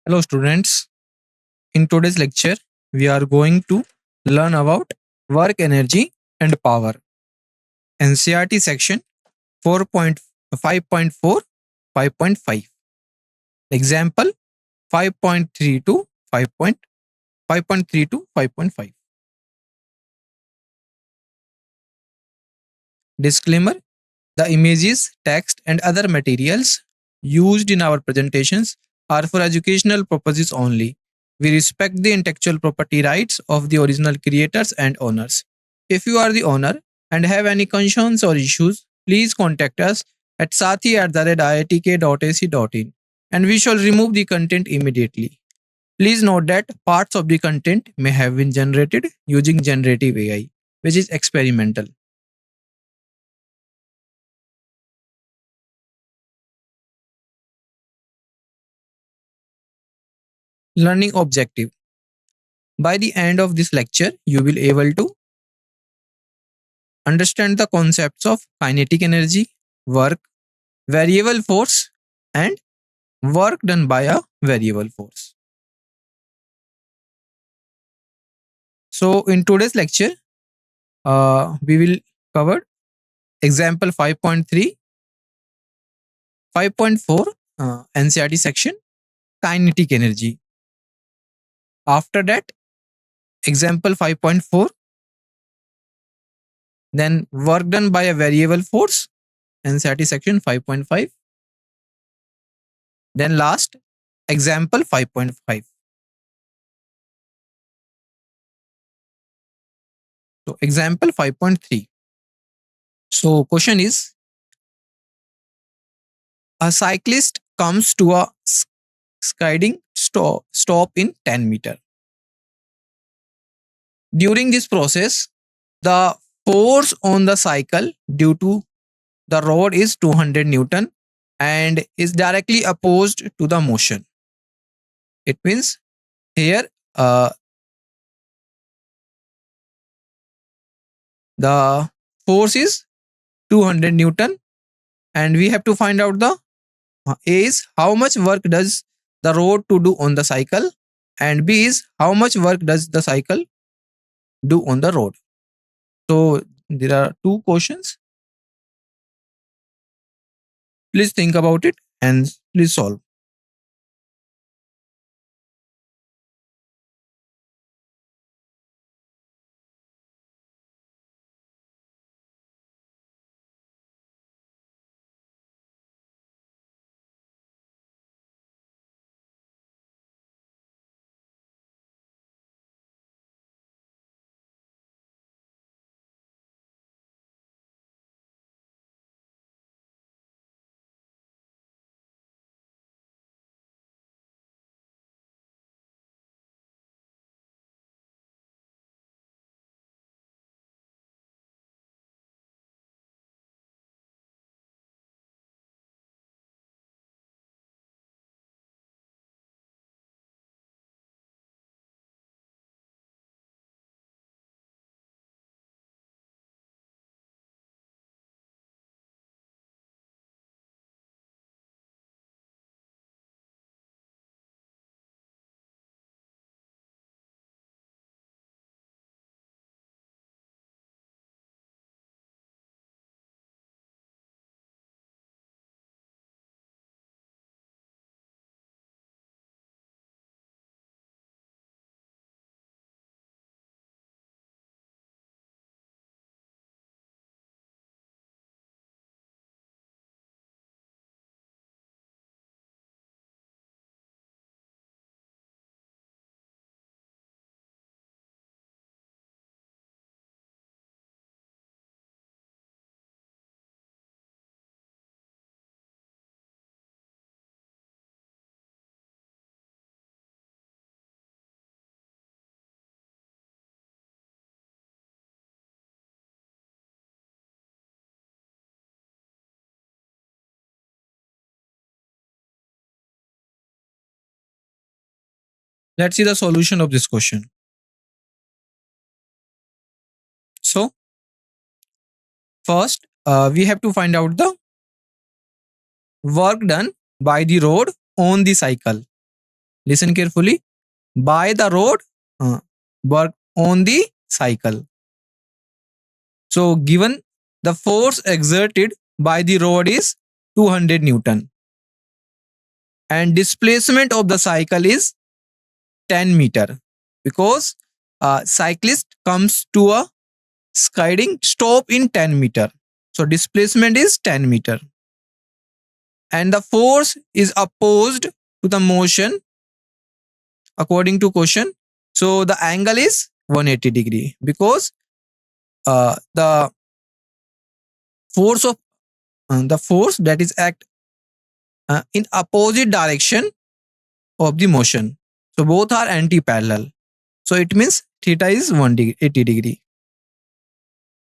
Hello, students. In today's lecture, we are going to learn about work energy and power. NCRT section 4.5.4, 5.5. Example 5.3 to 5.3 to 5.5. Disclaimer: the images, text, and other materials used in our presentations are for educational purposes only. We respect the intellectual property rights of the original creators and owners. If you are the owner and have any concerns or issues, please contact us at sathi@iitk.ac.in and we shall remove the content immediately. Please note that parts of the content may have been generated using generative AI, which is experimental. Learning objective: by the end of this lecture, you will able to understand the concepts of kinetic energy, work, variable force, and work done by a variable force. So, in today's lecture, we will cover example 5.3, 5.4, NCRT section, kinetic energy. After that, example 5.4, then work done by a variable force, NCRT section 5.5. Then last, example 5.5. So example 5.3. So question is, a cyclist comes to a skiding stop in 10 meter. During this process, the force on the cycle due to the road is 200 Newton and is directly opposed to the motion. It means here the force is 200 Newton and we have to find out the A is how much work does the road to do on the cycle, and B is how much work does the cycle do on the road. So there are two questions. Please think about it and please solve. Let's see the solution of this question. So first, we have to find out the work done by the road on the cycle. Listen carefully. By the rod work on the cycle. So given the force exerted by the rod is 200 Newton and displacement of the cycle is 10 meter, because a cyclist comes to a skiding stop in 10 meter. So displacement is 10 meter and the force is opposed to the motion according to question. So the angle is 180 degree, because the force of the force that is act in opposite direction of the motion. So both are anti-parallel. So it means theta is 180 degree.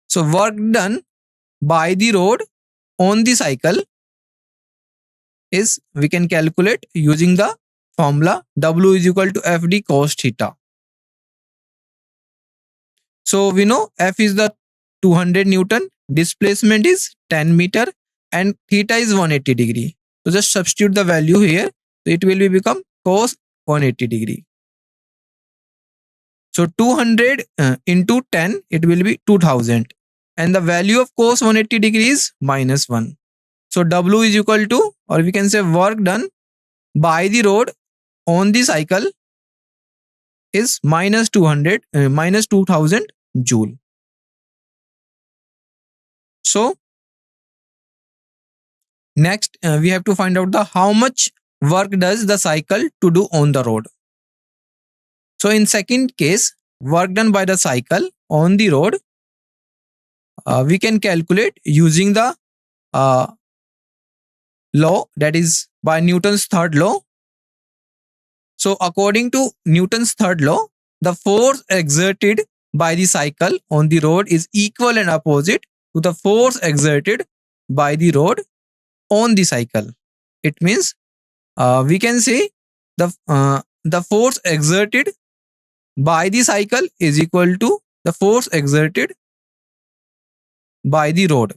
So work done by the rod on the cycle is, we can calculate using the formula W is equal to FD cos theta. So we know F is the 200 Newton, displacement is 10 meter and theta is 180 degree. So just substitute the value here. So it will become cos 180 degree. So 200 into 10, it will be 2000. And the value of cos 180 degree is -1. So W is equal to, or we can say work done by the rod on the cycle is -200, -2000 joule. So next we have to find out the how much work does the cycle to do on the rod. So in second case, work done by the cycle on the rod, we can calculate using the law, that is by Newton's third law. So according to Newton's third law, the force exerted by the cycle on the rod is equal and opposite to the force exerted by the rod on the cycle. It means we can say the force exerted by the cycle is equal to the force exerted by the rod,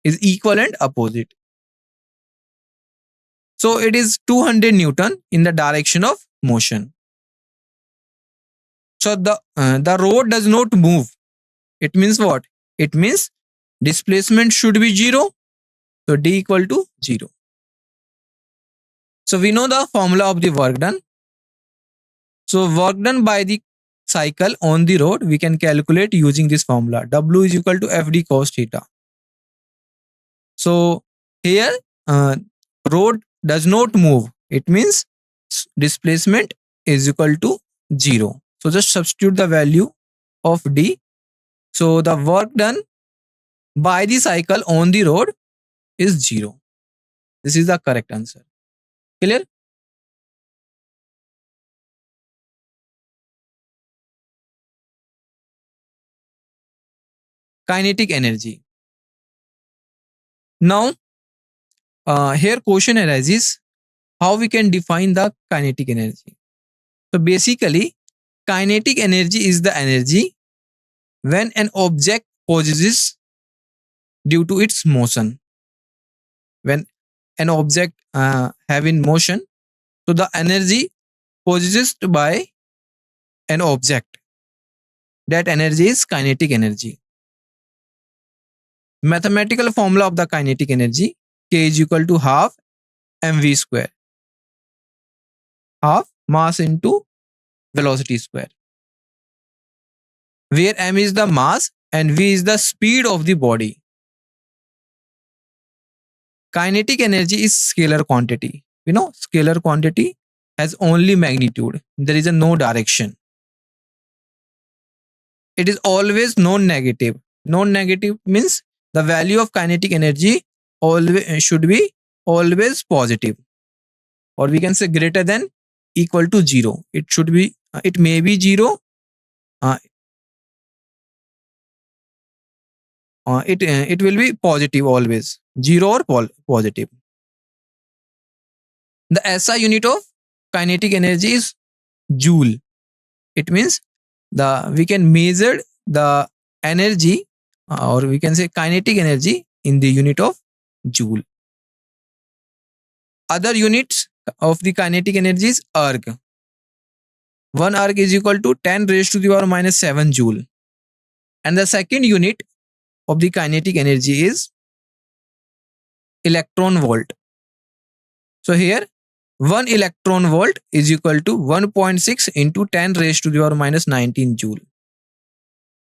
is equal and opposite. So it is 200 Newton in the direction of motion. So the rod does not move. It means what? It means displacement should be 0. So D equal to 0. So we know the formula of the work done. So work done by the cycle on the rod, we can calculate using this formula. W is equal to FD cos theta. So here rod does not move. It means displacement is equal to 0. So just substitute the value of D. So the work done by the cycle on the rod is 0. This is the correct answer. Clear? Kinetic energy. Now, here question arises, how we can define the kinetic energy. So basically, kinetic energy is the energy when an object possesses due to its motion. When an object have in motion, so the energy possessed by an object, that energy is kinetic energy. Mathematical formula of the kinetic energy, K is equal to half mv square, half mass into velocity square, where m is the mass and v is the speed of the body. Kinetic energy is scalar quantity. You know, scalar quantity has only magnitude. There is a no direction. It is always non-negative. Non-negative means the value of kinetic energy always should be always positive, or we can say greater than equal to 0. It should be it may be 0. It will be positive always, 0 or positive. The SI unit of kinetic energy is joule. It means we can measure the energy, or we can say kinetic energy in the unit of joule. Other units of the kinetic energy is erg. 1 erg is equal to 10 raised to the power minus 7 joule. And the second unit of the kinetic energy is electron volt. So here 1 electron volt is equal to 1.6 into 10 raised to the power minus 19 joule.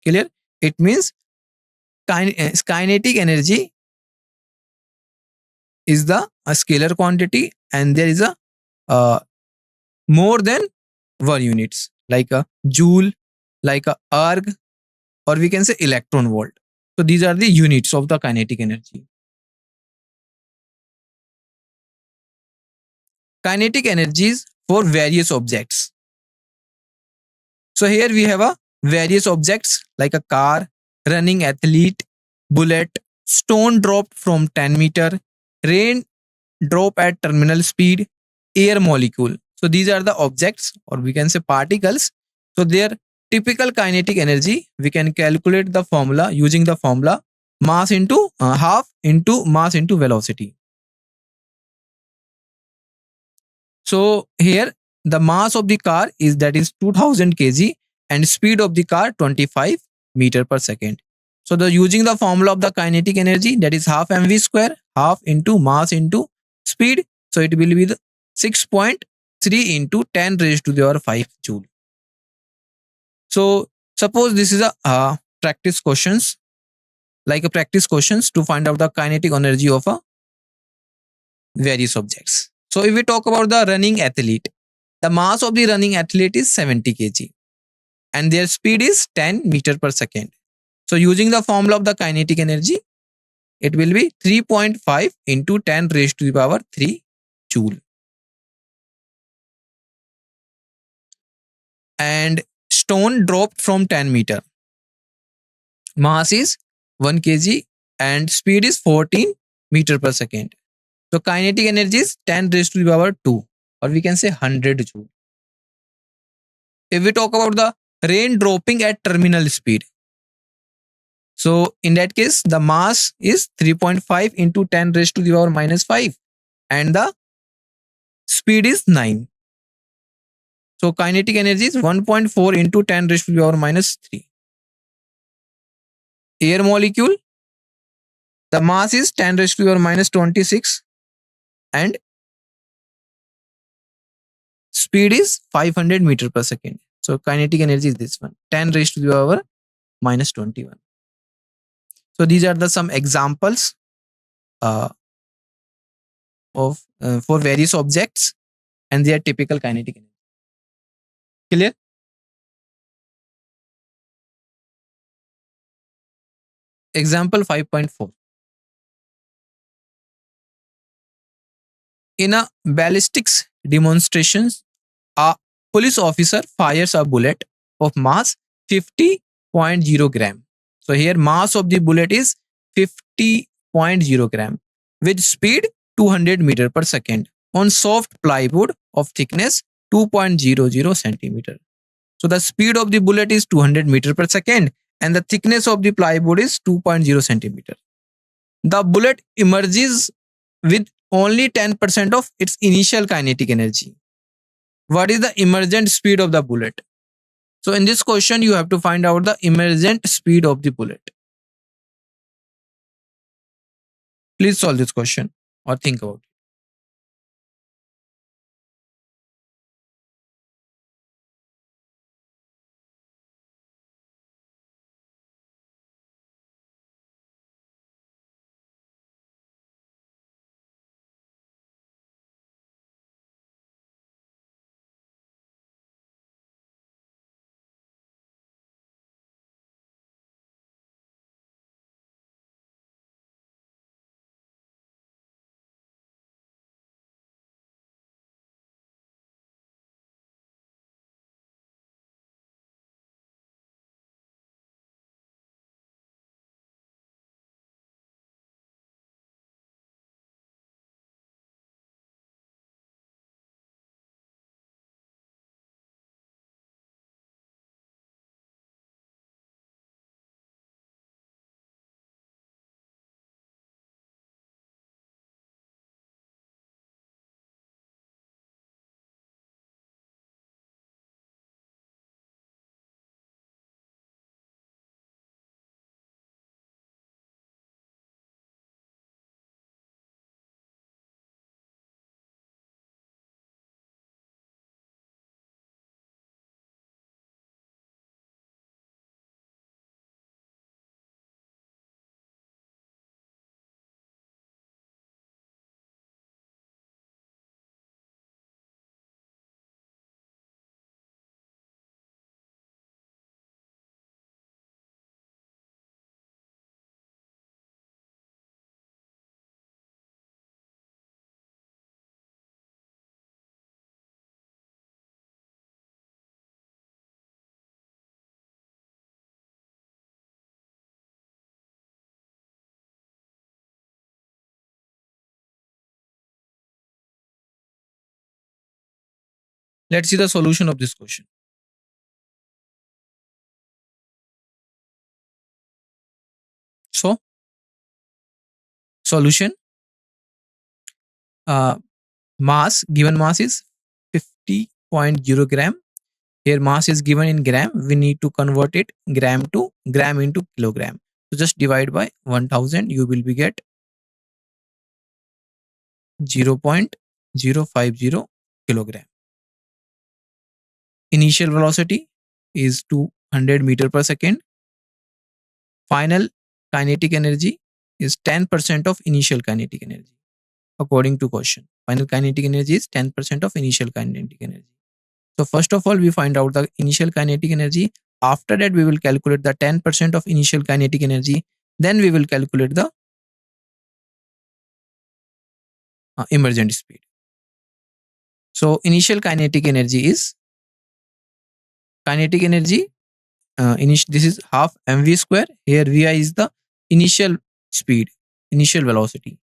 Clear? It means kinetic energy is the a scalar quantity, and there is a uh, more than 1 units like a joule, like a erg, or we can say electron volt. So these are the units of the kinetic energy. Kinetic energies for various objects. So here we have a various objects like a car, running athlete, bullet, stone dropped from 10 meter, rain drop at terminal speed, air molecule. So these are the objects, or we can say particles. So their typical kinetic energy, we can calculate the formula using the formula mass into half into mass into velocity. So here the mass of the car is, that is 2000 kg, and speed of the car 25 meter per second. So the using the formula of the kinetic energy, that is half mv square, half into mass into speed. So it will be the 6.3 into 10 raised to the power 5 joule. So suppose this is a practice questions, like a practice questions to find out the kinetic energy of a various objects. So if we talk about the running athlete, the mass of the running athlete is 70 kg and their speed is 10 meter per second. So using the formula of the kinetic energy, it will be 3.5 into 10 raised to the power 3 joule. And stone dropped from 10 meter. Mass is 1 kg and speed is 14 meter per second. So kinetic energy is 10 raised to the power 2, or we can say 100 joule. If we talk about the rain dropping at terminal speed, so in that case, the mass is 3.5 into 10 raised to the power minus 5 and the speed is 9. So kinetic energy is 1.4 into 10 raised to the power minus 3. Air molecule, the mass is 10 raised to the power minus 26 and speed is 500 meter per second. So kinetic energy is this one, 10 raised to the power minus 21. So these are the some examples uh, of for various objects and their typical kinetic energy. Clear? Example 5.4. In a ballistics demonstrations, a police officer fires a bullet of mass 50.0 gram. So here mass of the bullet is 50.0 gram with speed 200 meter per second on soft plywood of thickness 2.00 centimeter. So the speed of the bullet is 200 meter per second and the thickness of the plywood is 2.0 centimeter. The bullet emerges with only 10% of its initial kinetic energy. What is the emergent speed of the bullet? So in this question, you have to find out the emergent speed of the bullet. Please solve this question or think about it. Let's see the solution of this question. So, solution, uh, given mass is 50.0 gram. Here mass is given in gram. We need to convert it gram into kilogram. So just divide by 1000. You will be get 0.050 kilogram. Initial velocity is 200 meter per second. Final kinetic energy is 10% of initial kinetic energy. According to question, final kinetic energy is 10% of initial kinetic energy. So first of all, we find out the initial kinetic energy. After that, we will calculate the 10% of initial kinetic energy. Then we will calculate the emergent speed. So initial kinetic energy is kinetic energy. This is half mv square. Here vi is the initial speed, initial velocity.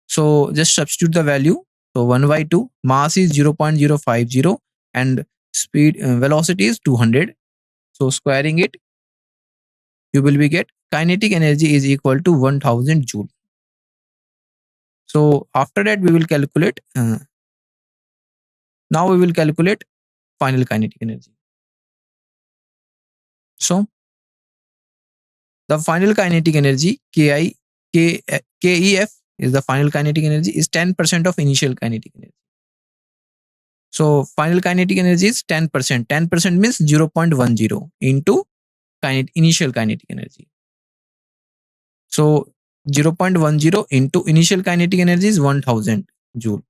So just substitute the value. So 1 by 2, mass is 0.050 and speed velocity is 200. So squaring it, you will be get kinetic energy is equal to 1000 joule. So after that we will calculate. Now we will calculate final kinetic energy. So the final kinetic energy KEF is the final kinetic energy is 10% of initial kinetic energy. So final kinetic energy is 10%. 10% means 0.10 into initial kinetic energy. So 0.10 into initial kinetic energy is 1000 joule.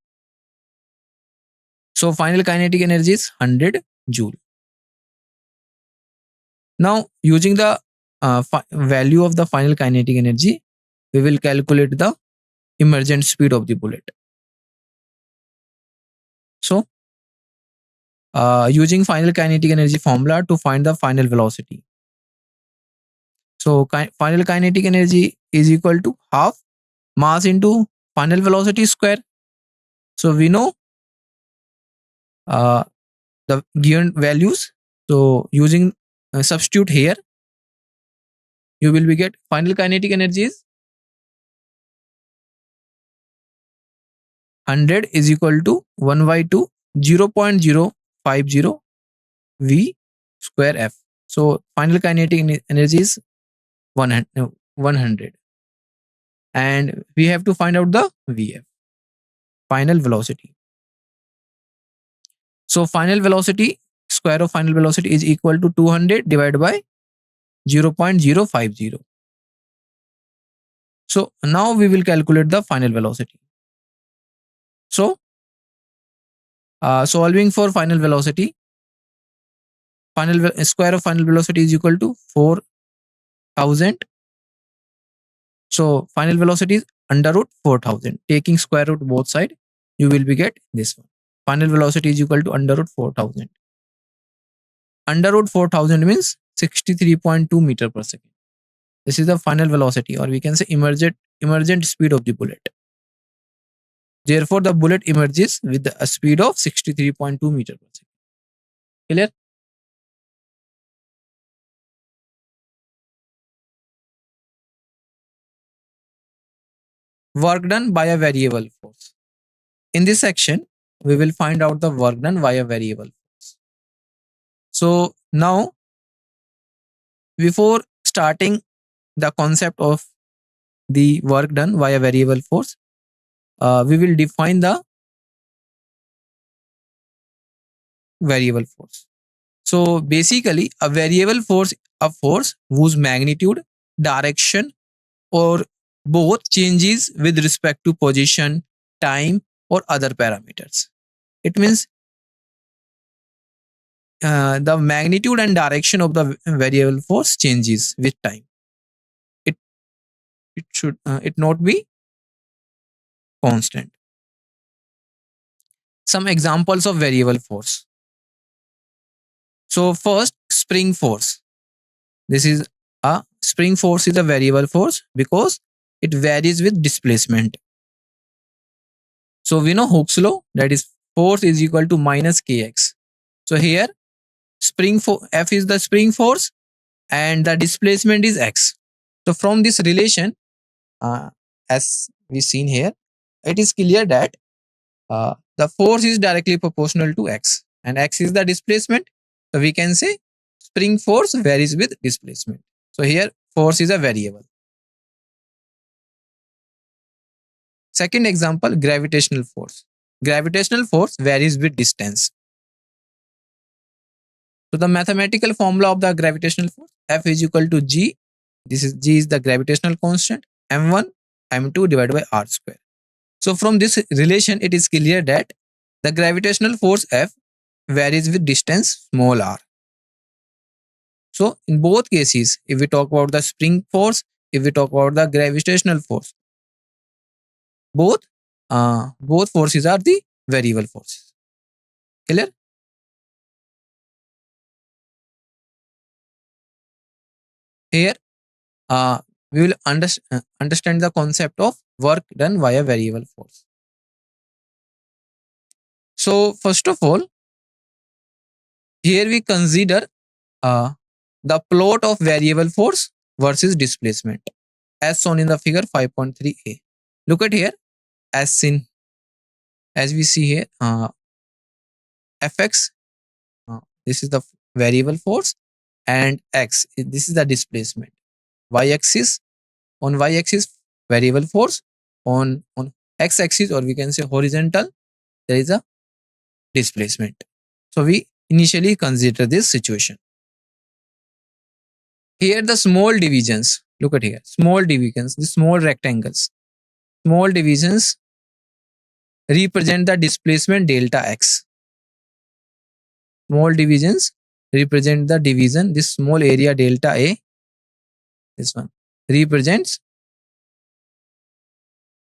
So final kinetic energy is 100 joule. Now using the value of the final kinetic energy, we will calculate the emergent speed of the bullet. So using final kinetic energy formula to find the final velocity. So final kinetic energy is equal to half mass into final velocity square. So we know the given values. So using substitute here, you will be get final kinetic energy is 100 is equal to 1 by 2 0.050 v square f. So final kinetic energy is 100 and we have to find out the vf, final velocity. So final velocity, square of final velocity is equal to 200 divided by 0.050. So now we will calculate the final velocity. So solving for final velocity, square of final velocity is equal to 4000. So final velocity is under root 4000. Taking square root both side, you will be get this one. Final velocity is equal to under root 4000. Under root 4000 means 63.2 meter per second. This is the final velocity, or we can say emergent speed of the bullet. Therefore, the bullet emerges with a speed of 63.2 meter per second. Clear? Work done by a variable force. In this section, we will find out the work done by a variable force. So now, before starting the concept of the work done by a variable force, we will define the variable force. So basically, a variable force, a force whose magnitude, direction, or both changes with respect to position, time, or other parameters. It means the magnitude and direction of the variable force changes with time. It should it not be constant. Some examples of variable force. So first, spring force. This is a spring force is a variable force because it varies with displacement. So we know Hooke's law, that is force is equal to minus kx. So here F is the spring force and the displacement is x. So from this relation, as we seen here, it is clear that the force is directly proportional to x and x is the displacement. So we can say spring force varies with displacement. So here force is a variable. Second example, gravitational force. Gravitational force varies with distance. So the mathematical formula of the gravitational force, F is equal to G. G is the gravitational constant, m1 m2 divided by r square. So from this relation, it is clear that the gravitational force F varies with distance small r. So in both cases, if we talk about the spring force, if we talk about the gravitational force, both forces are the variable forces. Clear? Here, we will understand the concept of work done via variable force. So first of all, here we consider uh, the plot of variable force versus displacement as shown in the figure 5.3a. Look at here, as we see here, fx, this is the variable force, and x, this is the displacement. Y-axis, on y-axis variable force, on x-axis, or we can say horizontal, there is a displacement. So we initially consider this situation. Here the small divisions, look at here, small divisions, the small rectangles. Small divisions represent the displacement delta x. Small divisions represent the division, this small area delta A, this one represents,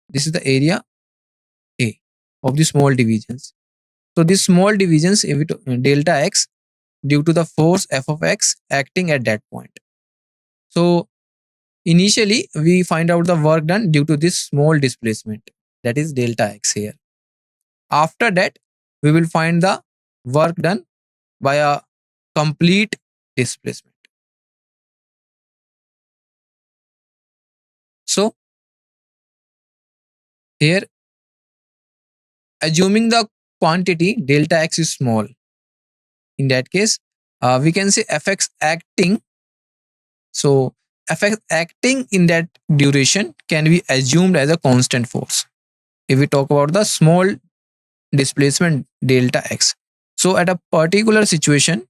this is the area A of the small divisions. So these small divisions, if it, delta x, due to the force f of x acting at that point. So initially we find out the work done due to this small displacement, that is delta x here. After that, we will find the work done by a complete displacement. So here, assuming the quantity delta x is small, in that case, we can say fx acting. So fx acting in that duration can be assumed as a constant force if we talk about the small displacement delta x. So at a particular situation,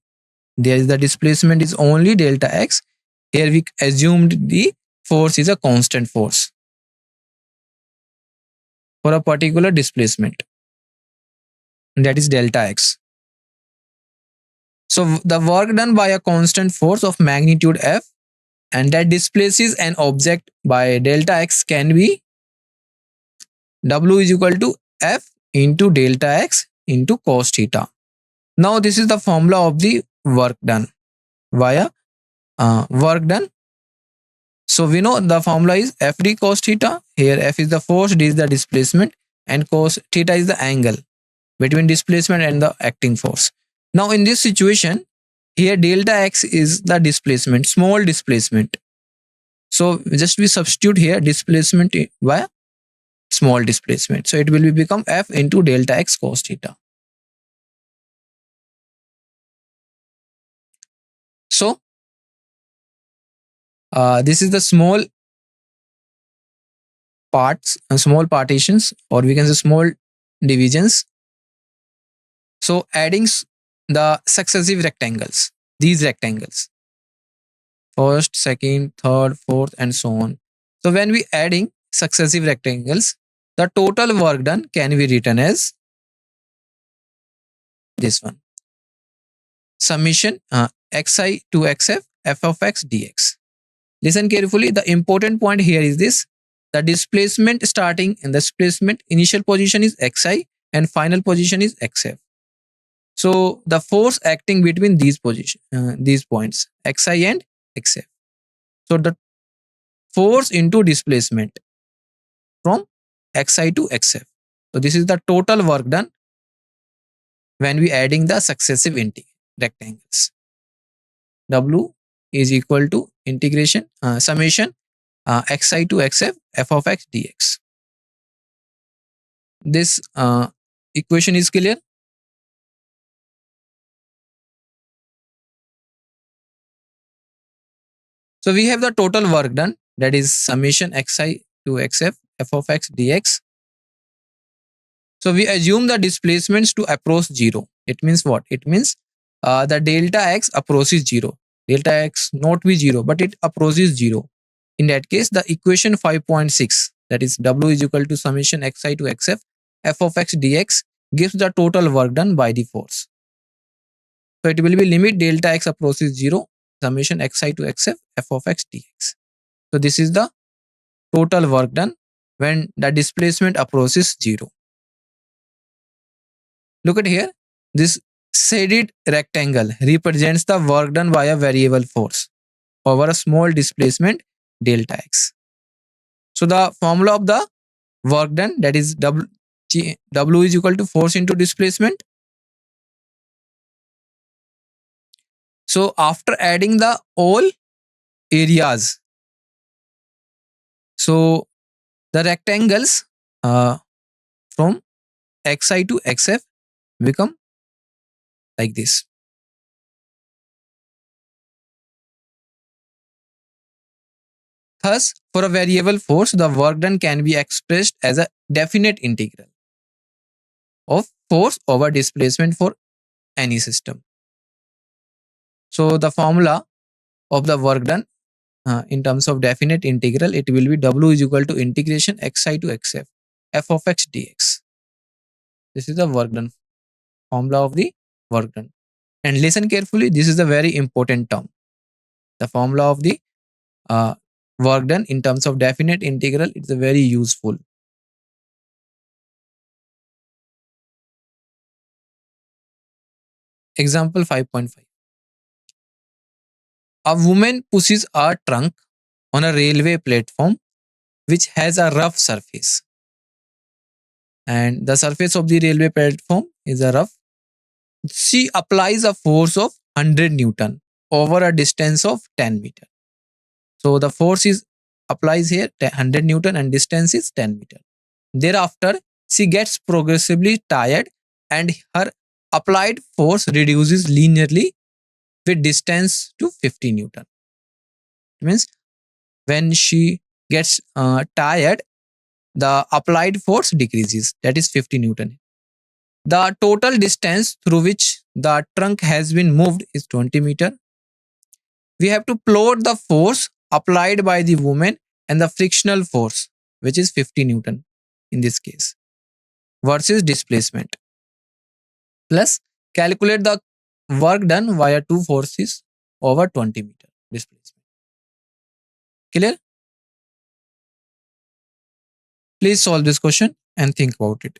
there is the displacement is only delta x. Here we assumed the force is a constant force for a particular displacement, that is delta x. So the work done by a constant force of magnitude f and that displaces an object by delta x can be W is equal to f into delta x into cos theta. Now this is the formula of the work done via work done. So we know the formula is f d cos theta. Here f is the force, d is the displacement, and cos theta is the angle between displacement and the acting force. Now in this situation, here delta x is the displacement, small displacement. So just we substitute here displacement by small displacement. So it will become f into delta x cos theta. So this is the small parts, small partitions, or we can say small divisions. So adding the successive rectangles, these rectangles, first, second, third, fourth, and so on. So when we adding successive rectangles, the total work done can be written as this one, summation xi to xf f of x dx. Listen carefully. The important point here is this: the displacement starting in the displacement initial position is xi and final position is xf. So the force acting between these these points xi and xf. So the force into displacement from xi to xf. So this is the total work done when we adding the successive rectangles. W is equal to integration summation xi to xf f of x dx. This equation is clear. So we have the total work done, that is summation xi to xf f of x dx. So we assume the displacements to approach zero. It means what? It means the delta x approaches zero. Delta x not be zero, but it approaches zero. In that case, the equation 5.6, that is W is equal to summation xi to xf f of x dx, gives the total work done by the force. So it will be limit delta x approaches zero, summation xi to xf f of x dx. So this is the total work done when the displacement approaches zero. Look at here. This shaded rectangle represents the work done by a variable force over a small displacement delta x. So the formula of the work done, that is W is equal to force into displacement. So after adding the all areas, so the rectangles from xi to xf become like this. Thus, for a variable force, the work done can be expressed as a definite integral of force over displacement for any system. So the formula of the work done in terms of definite integral, it will be W is equal to integration xi to xf f of x dx. This is the work done, formula of the work done. And listen carefully, this is a very important term. The formula of the work done in terms of definite integral, it's a very useful. Example 5.5. A woman pushes a trunk on a railway platform which has a rough surface. And the surface of the railway platform is a rough. She applies a force of 100 Newton over a distance of 10 meter. So the force is applies here 100 Newton and distance is 10 meter. Thereafter, she gets progressively tired and her applied force reduces linearly with distance to 50 Newton. It means when she gets tired, the applied force decreases, that is 50 Newton. The total distance through which the trunk has been moved is 20 meter. We have to plot the force applied by the woman and the frictional force, which is 50 Newton in this case, versus displacement. Plus, calculate the work done via two forces over 20 meter displacement. Clear? Please solve this question and think about it.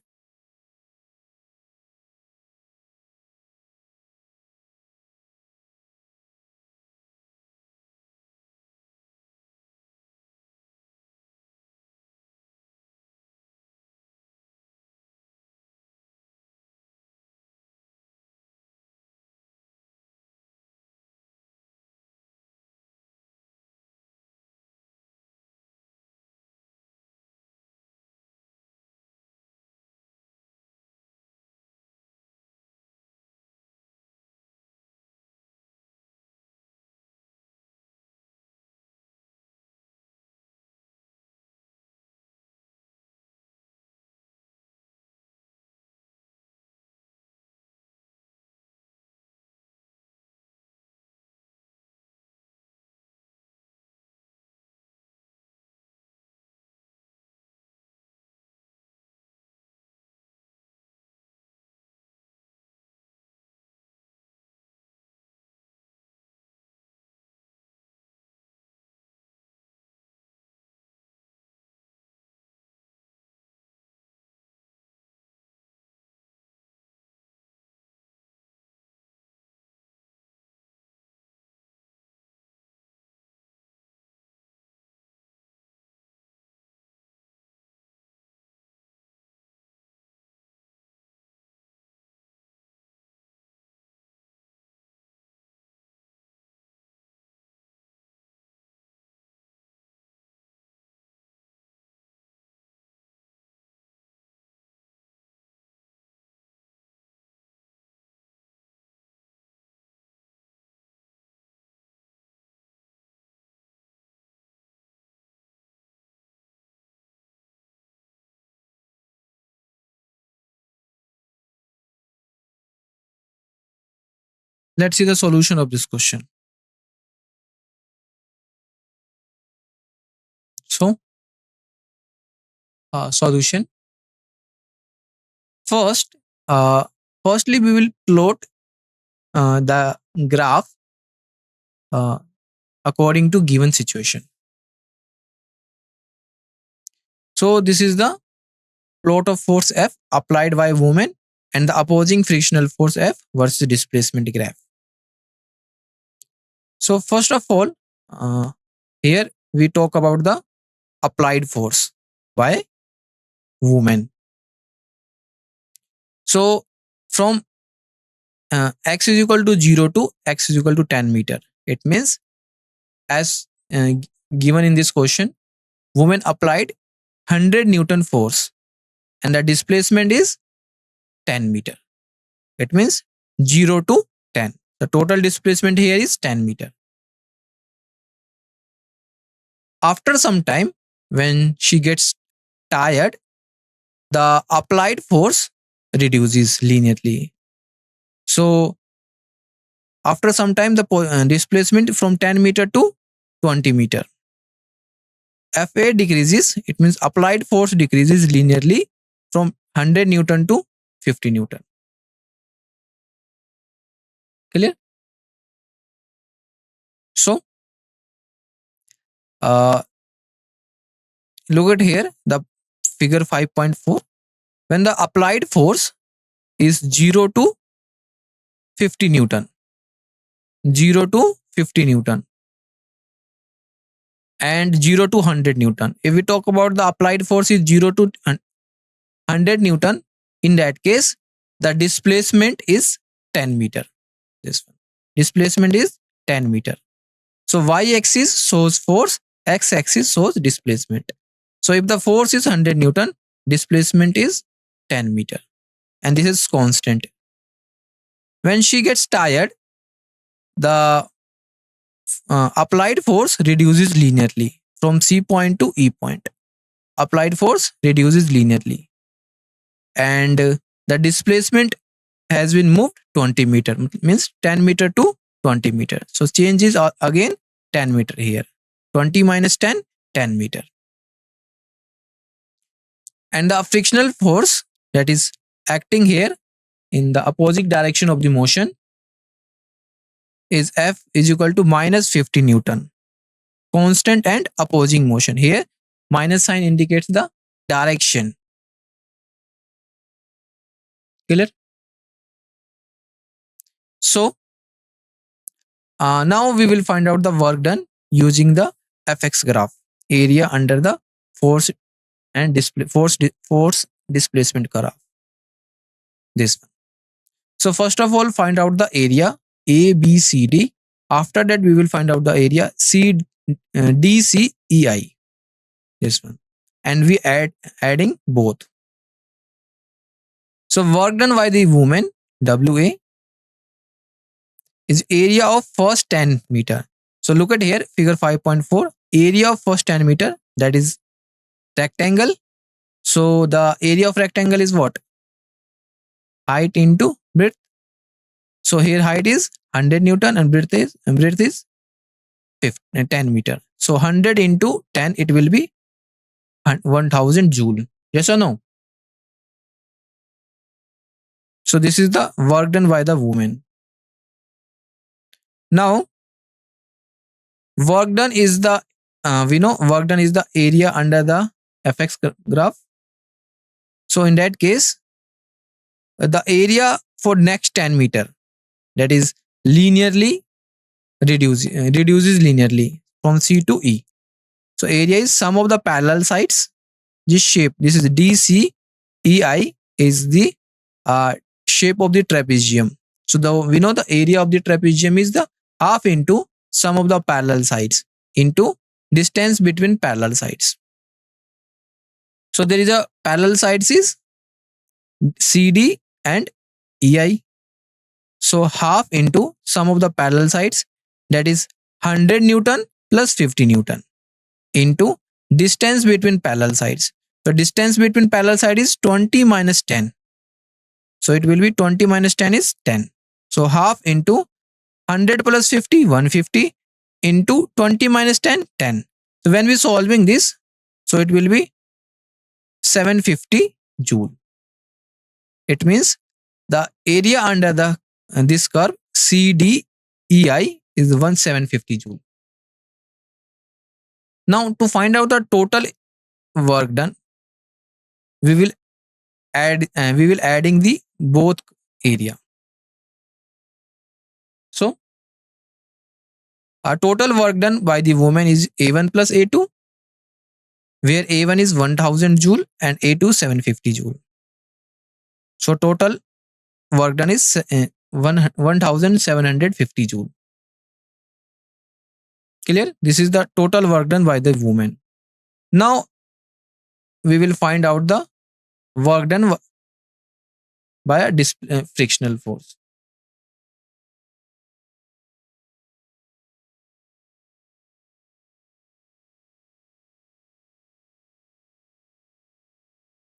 Let's see the solution of this question. So, solution. First, uh, firstly, we will plot the graph uh, according to given situation. So, this is the plot of force F applied by woman and the opposing frictional force F versus displacement graph. So, first of all, here we talk about the applied force by woman. So, from x is equal to 0 to x is equal to 10 meter, it means as given in this question, woman applied 100 Newton force and the displacement is 10 meter. It means 0 to 10. The total displacement here is 10 meter. After some time, when she gets tired, the applied force reduces linearly. So, after some time, the displacement from 10 meter to 20 meter. Fa decreases, it means applied force decreases linearly from 100 Newton to 50 Newton. Clear? So, look at here, the figure 5.4. When the applied force is 0 to 50 Newton, 0 to 50 Newton, and 0 to 100 Newton. If we talk about the applied force is 0 to 100 Newton, in that case, the displacement is 10 meter. This one. Displacement is 10 meter. So y-axis shows force, x-axis shows displacement. So if the force is 100 Newton, displacement is 10 meter. And this is constant. When she gets tired, the applied force reduces linearly from C point to E point. Applied force reduces linearly. And the displacement has been moved 20 meter, means 10 meter to 20 meter. So change is again 10 meter here. 20 minus 10, 10 meter. And the frictional force that is acting here in the opposite direction of the motion is F is equal to minus 50 Newton. Constant and opposing motion. Here, minus sign indicates the direction. Clear? So, now we will find out the work done using the Fx graph, area under the force and force displacement graph. This one. So first of all, find out the area A, B, C, D. After that, we will find out the area C, D, C, E, I. This one. And we adding both. So work done by the woman, WA, is area of first 10 meter. So look at here, figure 5.4, area of first 10 meter, that is rectangle. So the area of rectangle is what? Height into breadth. So here height is 100 Newton and breadth is 10 meter. So 100 into 10, it will be 1000 joule. Yes or no? So this is the work done by the woman. Now, work done is the, we know work done is the area under the Fx graph. So in that case, the area for next 10 meter, that is linearly reduces linearly from C to E. So area is sum of the parallel sides. This shape, this is DCEI, is the shape of the trapezium. So we know the area of the trapezium is the half into sum of the parallel sides into distance between parallel sides. So there is a parallel sides is CD and EI. So half into sum of the parallel sides, that is 100 Newton plus 50 Newton into distance between parallel sides. So distance between parallel side is 20 minus 10. So it will be 20 minus 10 is 10. So half into 100 plus 50, 150 into 20 minus 10, 10. So when we solving this, so it will be 750 joule. It means the area under the this curve CDEI is 1750 joule. Now to find out the total work done, we will adding the both area. So our total work done by the woman is A1 plus A2, where A1 is 1000 joule and A2 750 joule. So total work done is 1750 joule. Clear? This is the total work done by the woman. Now we will find out the work done by a frictional force.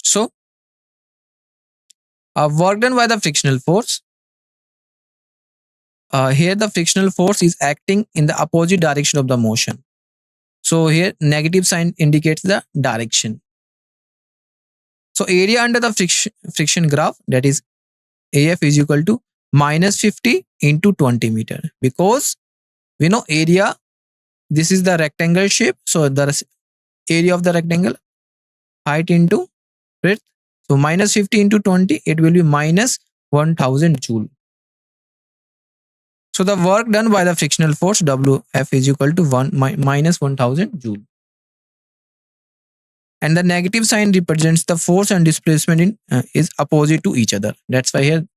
So work done by the frictional force. Here the frictional force is acting in the opposite direction of the motion. So here negative sign indicates the direction. So area under the friction graph, that is AF is equal to minus 50 into 20 meter, because we know area, this is the rectangle shape. So the area of the rectangle, height into width. So minus 50 into 20, it will be minus 1000 joule. So the work done by the frictional force WF is equal to minus 1000 joule. And the negative sign represents the force and displacement in is opposite to each other. That's why here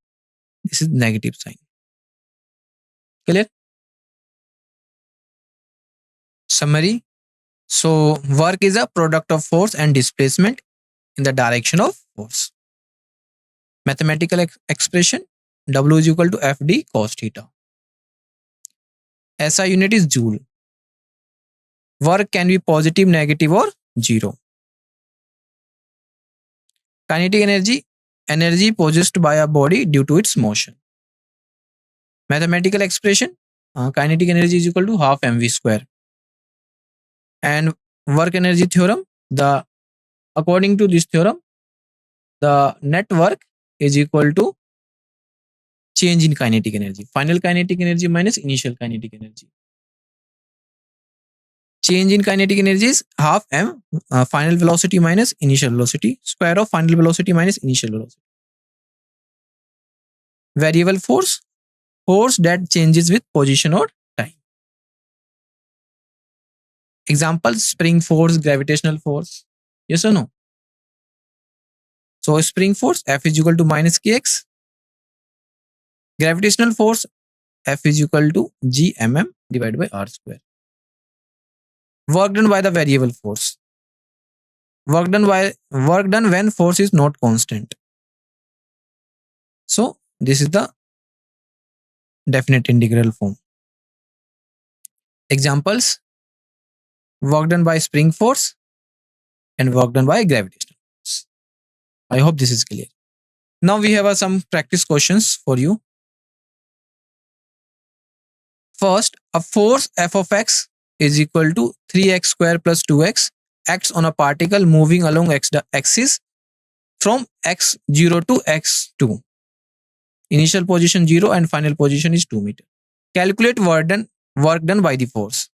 this is negative sign. Clear? Summary. So work is a product of force and displacement in the direction of force. Mathematical expression, W is equal to FD cos theta. SI unit is joule. Work can be positive, negative or zero. Kinetic energy, energy possessed by a body due to its motion. Mathematical expression, kinetic energy is equal to half mv square. And work energy theorem, according to this theorem, the net work is equal to change in kinetic energy. Final kinetic energy minus initial kinetic energy. Change in kinetic energy is half m final velocity minus initial velocity, square of final velocity minus initial velocity. Variable force, force that changes with position or time. Example, spring force, gravitational force. Yes or no? So spring force F is equal to minus kx. Gravitational force F is equal to gmm divided by r square. Work done by the variable force. Work done when force is not constant. So this is the definite integral form. Examples, work done by spring force and work done by gravitational force. I hope this is clear. Now we have some practice questions for you. First, a force f of x is equal to 3x square plus 2x acts on a particle moving along x axis from x0 to x2. Initial position 0 and final position is 2 meter. Calculate work done by the force.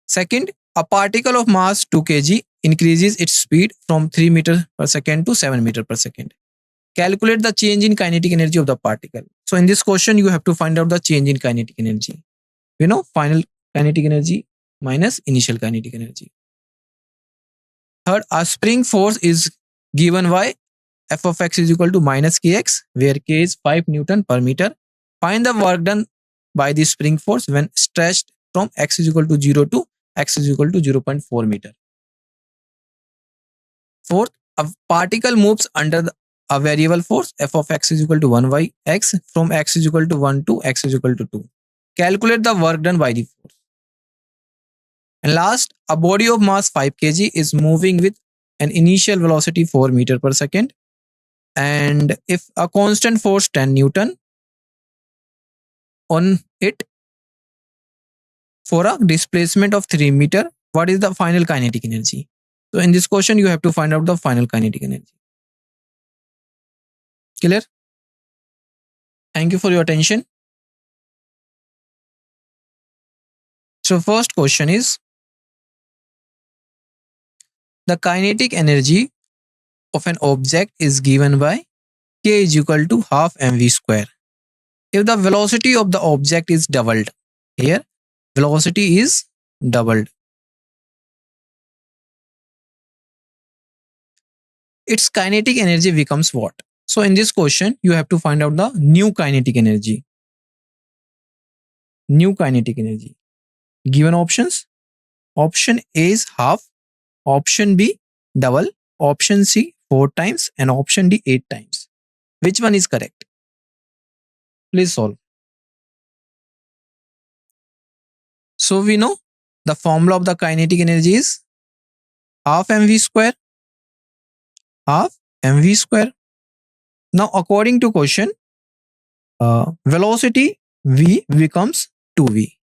Second, a particle of mass 2 kg increases its speed from 3 meter per second to 7 meter per second. Calculate the change in kinetic energy of the particle. So in this question, you have to find out the change in kinetic energy. You know, final kinetic energy minus initial kinetic energy. Third, a spring force is given by f of x is equal to minus kx, where k is 5 Newton per meter. Find the work done by the spring force when stretched from x is equal to 0 to x is equal to 0.4 meter. Fourth, a particle moves under a variable force f of x is equal to 1 by x from x is equal to 1 to x is equal to 2. Calculate the work done by the force. And last, a body of mass 5 kg is moving with an initial velocity 4 meter per second. And if a constant force 10 Newton on it for a displacement of 3 meter, what is the final kinetic energy? So in this question, you have to find out the final kinetic energy. Clear? Thank you for your attention. So first question is, the kinetic energy of an object is given by k is equal to half mv square. If the velocity of the object is doubled, here velocity is doubled, its kinetic energy becomes what? So in this question, you have to find out the new kinetic energy. New kinetic energy. Given options. Option A is half, option B double, option C 4 times, and option D 8 times. Which one is correct? Please solve. So we know the formula of the kinetic energy is half mv square, half mv square. Now according to question, velocity v becomes 2v.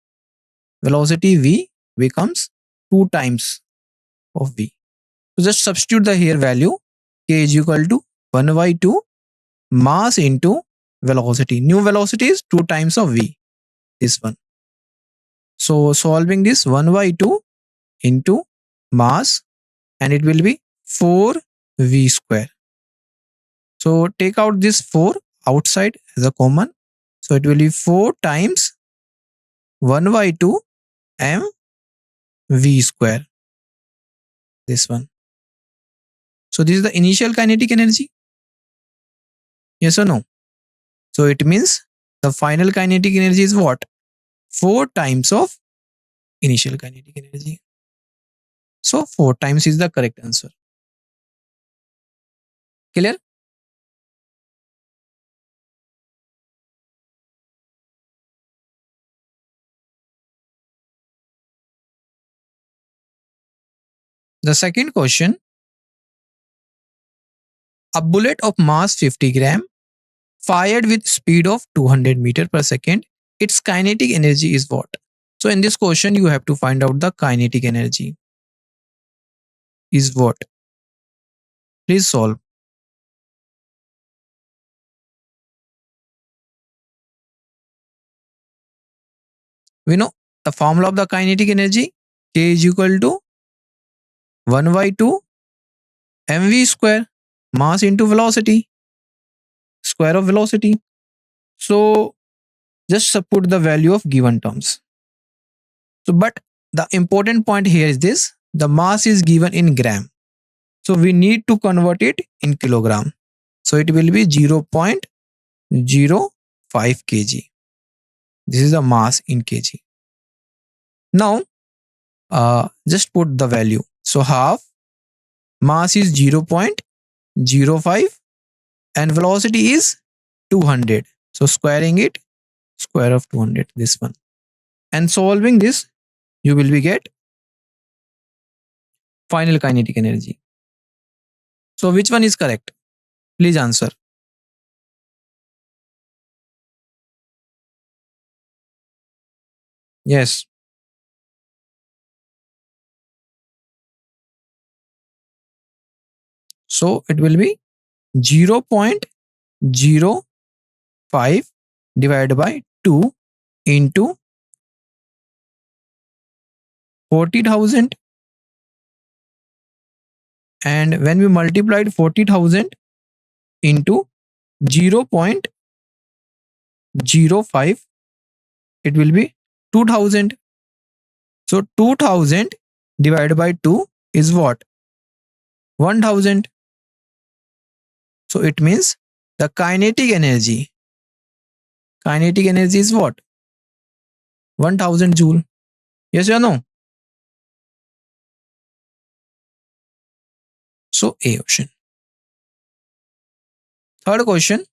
Velocity v becomes 2 times of v. So just substitute the here value, k is equal to 1 by 2 mass into velocity. New velocity is 2 times of v, this one. So solving this, 1 by 2 into mass, and it will be 4v square. So take out this 4 outside as a common. So it will be 4 times 1 by 2 mv square. This one. So this is the initial kinetic energy. Yes or no? So it means the final kinetic energy is what? 4 times of initial kinetic energy. So 4 times is the correct answer. Clear? The second question, a bullet of mass 50 gram fired with speed of 200 meter per second, its kinetic energy is what? So in this question, you have to find out the kinetic energy is what? Please solve. We know the formula of the kinetic energy, k is equal to 1 by 2 mv square, mass into velocity, square of velocity. So just substitute the value of given terms. So but the important point here is this, the mass is given in gram. So we need to convert it in kilogram. So it will be 0.05 kg. This is the mass in kg. Now just put the value. So half, mass is 0.05 and velocity is 200. So squaring it, square of 200, this one. And solving this, you will be get final kinetic energy. So which one is correct? Please answer. Yes. So it will be 0.05 divided by 2 into 40,000. And when we multiplied 40,000 into 0.05, it will be 2,000. So 2,000 divided by 2 is what? 1,000. So it means the kinetic energy is what? 1,000 joule. Yes or no? So A option. Third question.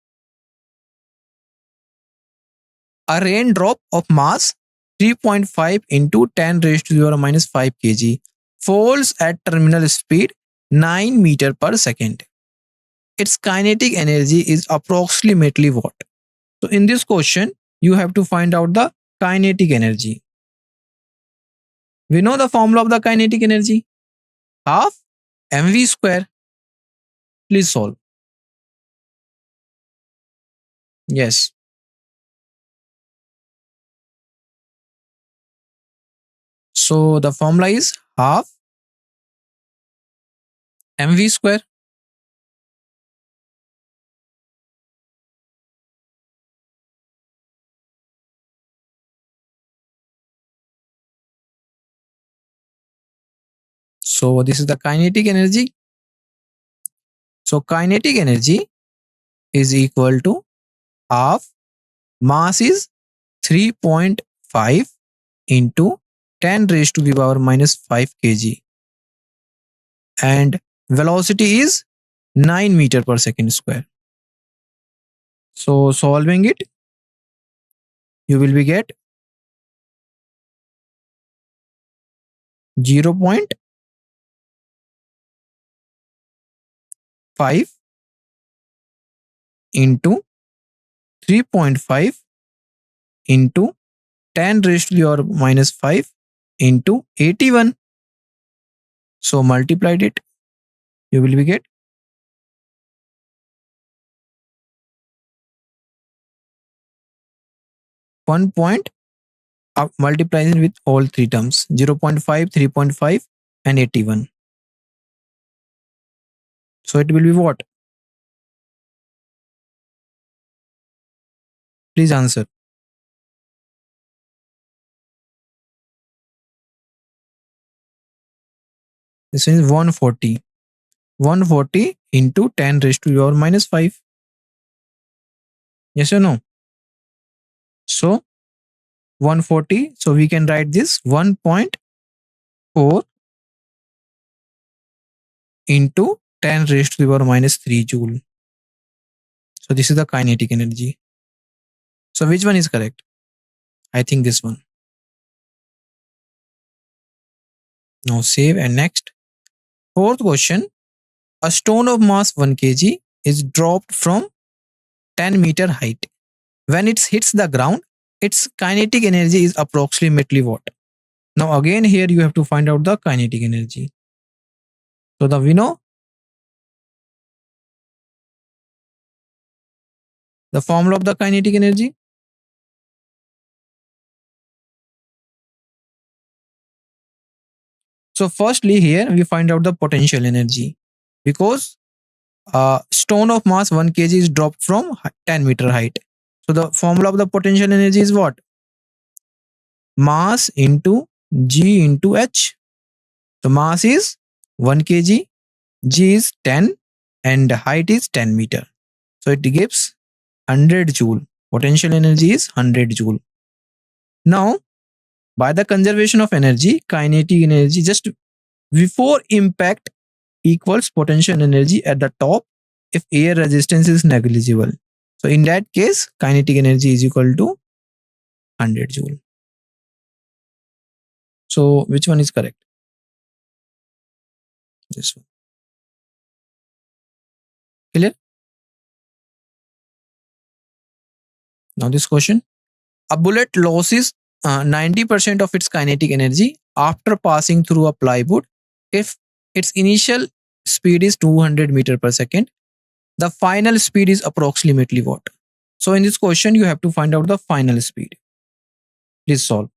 A raindrop of mass 3.5 into 10 raised to the minus 5 kg falls at terminal speed 9 meter per second. Its kinetic energy is approximately what? So in this question, you have to find out the kinetic energy. We know the formula of the kinetic energy, half mv square. Please solve. Yes. So the formula is half mv square. So this is the kinetic energy. So kinetic energy is equal to half mass is 3.5 into 10 raised to the power minus 5 kg, and velocity is 9 meter per second square. So solving it, you will be get 0.5 into 3.5 into 10 raised to the power minus 5 into 81. So multiplied it, you will be get 1 point, multiplying with all three terms 0.5, 3.5 and 81. So it will be what? Please answer. This is 140. 140 into 10 raised to the power minus 5. Yes or no? So 140. So we can write this 1.4 into 10 raised to the power minus 3 joule. So this is the kinetic energy. So which one is correct? I think this one. Now save and next. Fourth question. A stone of mass 1 kg is dropped from 10 meter height. When it hits the ground, its kinetic energy is approximately what? Now again here you have to find out the kinetic energy. So we know the formula of the kinetic energy. So firstly here we find out the potential energy, because a stone of mass 1 kg is dropped from 10 meter height. So the formula of the potential energy is what? Mass into g into h. So mass is 1 kg, g is 10 and height is 10 meter. So it gives 100 joule. Potential energy is 100 joule. Now by the conservation of energy, kinetic energy just before impact equals potential energy at the top if air resistance is negligible. So in that case, kinetic energy is equal to 100 joule. So which one is correct? This one. Clear? Now this question. A bullet loses 90% of its kinetic energy after passing through a plywood if its initial speed is 200 meter per second. The final speed is approximately what? So in this question, you have to find out the final speed. Please solve.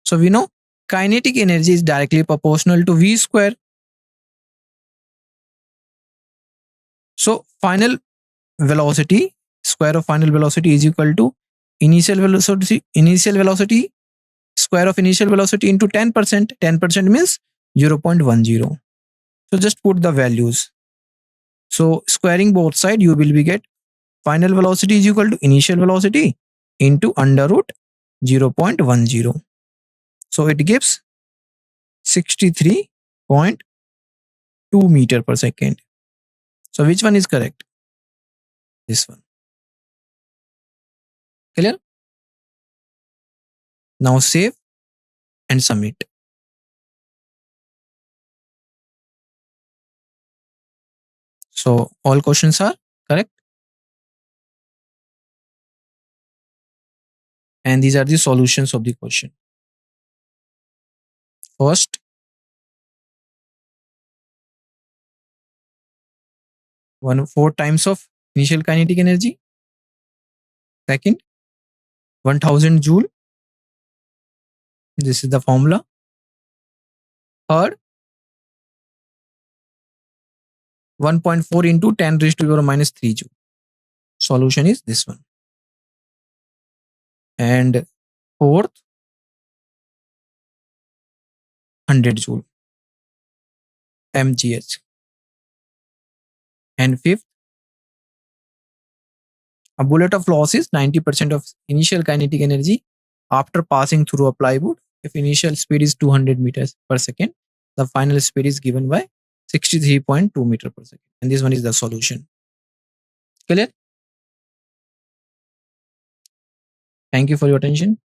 So we know kinetic energy is directly proportional to V square. So final velocity, square of final velocity is equal to initial velocity square of initial velocity into 10%. 10% means 0.10. So just put the values. So squaring both sides, you will be get final velocity is equal to initial velocity into under root 0.10. So it gives 63.2 meter per second. So which one is correct? This one. Clear? Now save and submit. So all questions are correct. And these are the solutions of the question. First, 4 times of initial kinetic energy. Second, 1000 joule. This is the formula. Third, 1.4 into 10 raised to power minus 3 joule. Solution is this one. And fourth, 100 joule mgh. And fifth, a bullet of loss is 90% of initial kinetic energy after passing through a plywood. If initial speed is 200 meters per second, the final speed is given by 63.2 meter per second. And this one is the solution. Clear? Thank you for your attention.